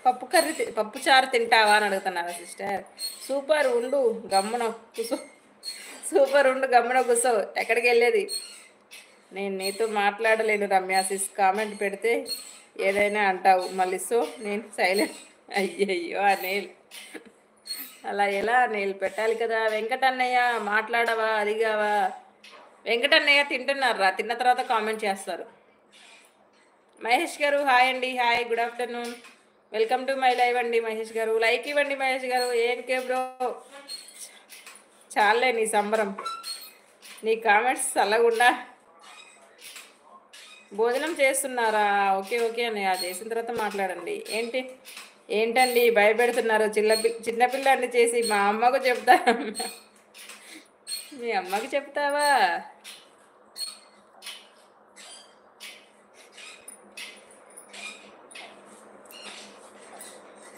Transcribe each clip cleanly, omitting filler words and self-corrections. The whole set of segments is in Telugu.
పప్పు చారు తింటావా అని అడుగుతున్నారా సిస్టర్? సూపర్ ఉండు గమ్మున కూసో. సూపర్ ఉండు గమ్మున కూసో. ఎక్కడికి వెళ్ళేది? నేను నీతో మాట్లాడలేను రమ్య సిస్. కామెంట్ పెడితే ఏదైనా అంటావు మళ్ళీ. సో నేను సైలెంట్. అయ్యయ్యో అనిల్, అలా ఎలా అనిల్? పెట్టాలి కదా. వెంకటన్నయ్య మాట్లాడవా? అడిగావా? వెంకటన్నయ్య తింటున్నారా? తిన్న తర్వాత కామెంట్ చేస్తారు. మహేష్ గారు హాయ్ అండి. Hi, good afternoon. Welcome to my live అండి మహేష్ గారు. లైక్ ఇవ్వండి మహేష్ గారు. ఏంకే బ్రో, చాలే నీ సంబరం. నీ కామెంట్స్ చల్లగుండా. భోజనం చేస్తున్నారా? ఓకే ఓకే అన్నయ్య, చేసిన తర్వాత మాట్లాడండి. ఏంటండి భయపెడుతున్నారు? చిన్నపిల్లాన్ని చేసి మా అమ్మకు చెప్తా. మీ అమ్మకి చెప్తావా?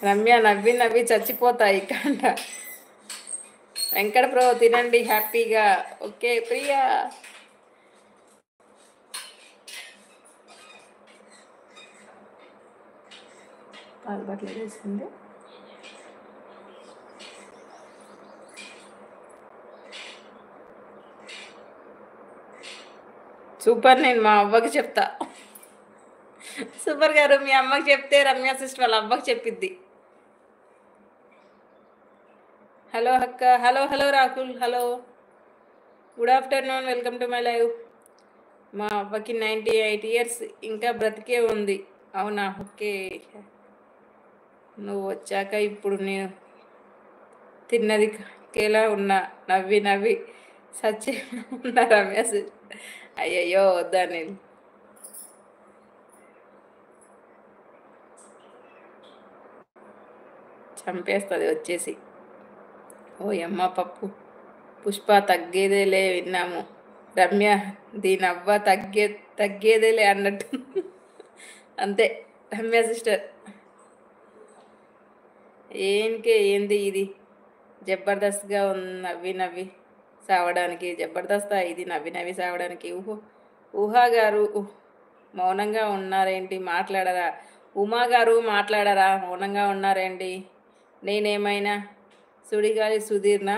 రమ్య నవ్వి నవ్వి చచ్చిపోతాయి కంట. వెంకట బ్రో తినండి హ్యాపీగా. ఓకే ప్రియా. పాలు బట్టలు వేసింది. సూపర్, నేను మా అవ్వకి చెప్తా. సూపర్ గారు మీ అమ్మకి చెప్తే రమ్య సిస్టర్ వాళ్ళ అవ్వకి చెప్పిద్ది. హలో అక్క. Hello hello Rakul. Hello, good afternoon. Welcome to my live. మా అవ్వకి 98 ఇయర్స్, ఇంకా బ్రతికే ఉంది. అవునా? ఓకే. నువ్వు వచ్చాక ఇప్పుడు నేను తిన్నది కేలా ఉన్నా. నవ్వి నవ్వి సచ్చి ఉన్నా రమ్య సిస్టర్. అయ్యయ్యో వద్దా నేను. చంపేస్తుంది వచ్చేసి. ఓ అమ్మ పప్పు. పుష్ప తగ్గేదేలే విన్నాము. రమ్య దీనవ్వ తగ్గేదేలే అన్నట్టు. అంతే రమ్య సిస్టర్. ఏంది ఇది? జబర్దస్త్గా ఉంది నవ్వి నవ్వి సావడానికి. జబర్దస్తా ఇది నవ్వి నవ్వి సావడానికి? ఊహా గారు మౌనంగా ఉన్నారేంటి? మాట్లాడరా? ఉమా గారు మాట్లాడరా? మౌనంగా ఉన్నారేంటి? నేనేమైనా సుడిగాలి సుధీర్నా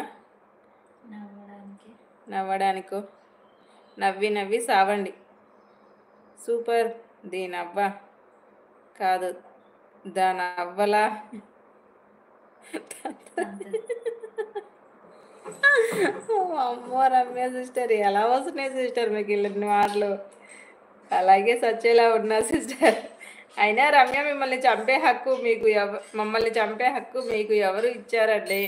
నవ్వడానికో? నవ్వి నవ్వి సావండి. సూపర్. దీనవ్వ కాదు, దానవ్వలా. అమ్మో రమ్య సిస్టర్, ఎలా వస్తున్నాయి సిస్టర్ మీకు ఇలాంటి మాటలు? అలాగే సచ్చేలా ఉన్నా సిస్టర్. అయినా రమ్య మమ్మల్ని చంపే హక్కు మీకు ఎవరు ఇచ్చారండి?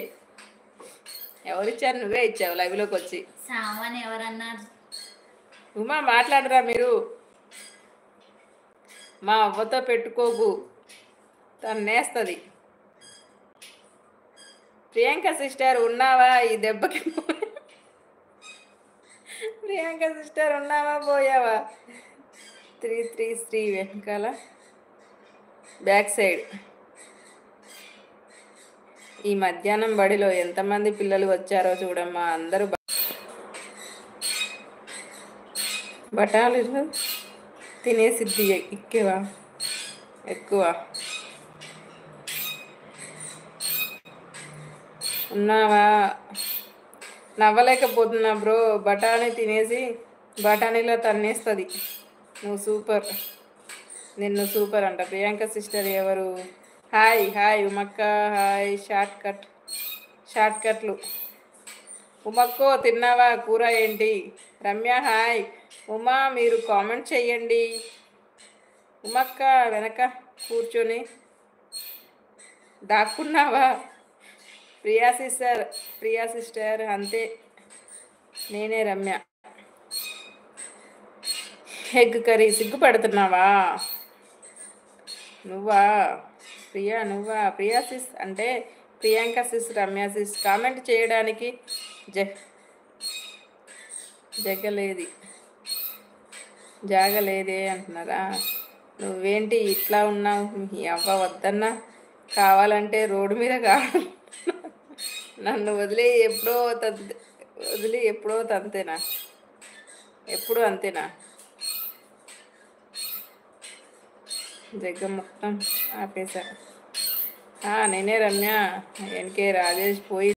ఎవరిచ్చారు? నువ్వే ఇచ్చావు లైవ్లోకి వచ్చి. సామాన్ ఎవరన్నారు? ఉమా మాట్లాడరా మీరు? మా అవ్వతో పెట్టుకోకు, తన్నేస్తుంది. ప్రియాంక సిస్టర్ ఉన్నావా? ఈ దెబ్బకి ప్రియాంక సిస్టర్ ఉన్నావా పోయావా? 333 వెనకాల బ్యాక్ సైడ్. ఈ మధ్యాహ్నం బడిలో ఎంతమంది పిల్లలు వచ్చారో చూడమ్మా. అందరూ బఠాలు తినేసిద్ది ఎక్కువ. ఉన్నావా? నవ్వలేకపోతున్నా బ్రో. బఠానీ తినేసి బఠానీలో తన్నేస్తుంది. నువ్వు సూపర్. నిన్ను సూపర్ అంట. ప్రియాంక సిస్టర్ ఎవరు? హాయ్ హాయ్ ఉమక్క. హాయ్. షార్ట్ కట్లు. ఉమక్కో తిన్నావా? కూర ఏంటి? రమ్య హాయ్. ఉమా మీరు కామెంట్ చెయ్యండి. ఉమక్క వెనక కూర్చొని దాక్కున్నావా? ప్రియా సిస్టర్ అంతే, నేనే రమ్య. Egg curry. సిగ్గుపడుతున్నావా? నువ్వా ప్రియా సిస్ అంటే Priyanka sis, Ramya sis. Comment చేయడానికి జాగలేదే అంటున్నారా? నువ్వేంటి ఇట్లా ఉన్నావు? మీ అవ్వ వద్దన్నా కావాలంటే రోడ్డు మీద నన్ను వదిలి ఎప్పుడో తంతేనా? ఎప్పుడు అంతేనా? జగ్గ మొత్తం ఆపేశా. నేనే రమ్య. ఎన్కే రాజేష్ పోయి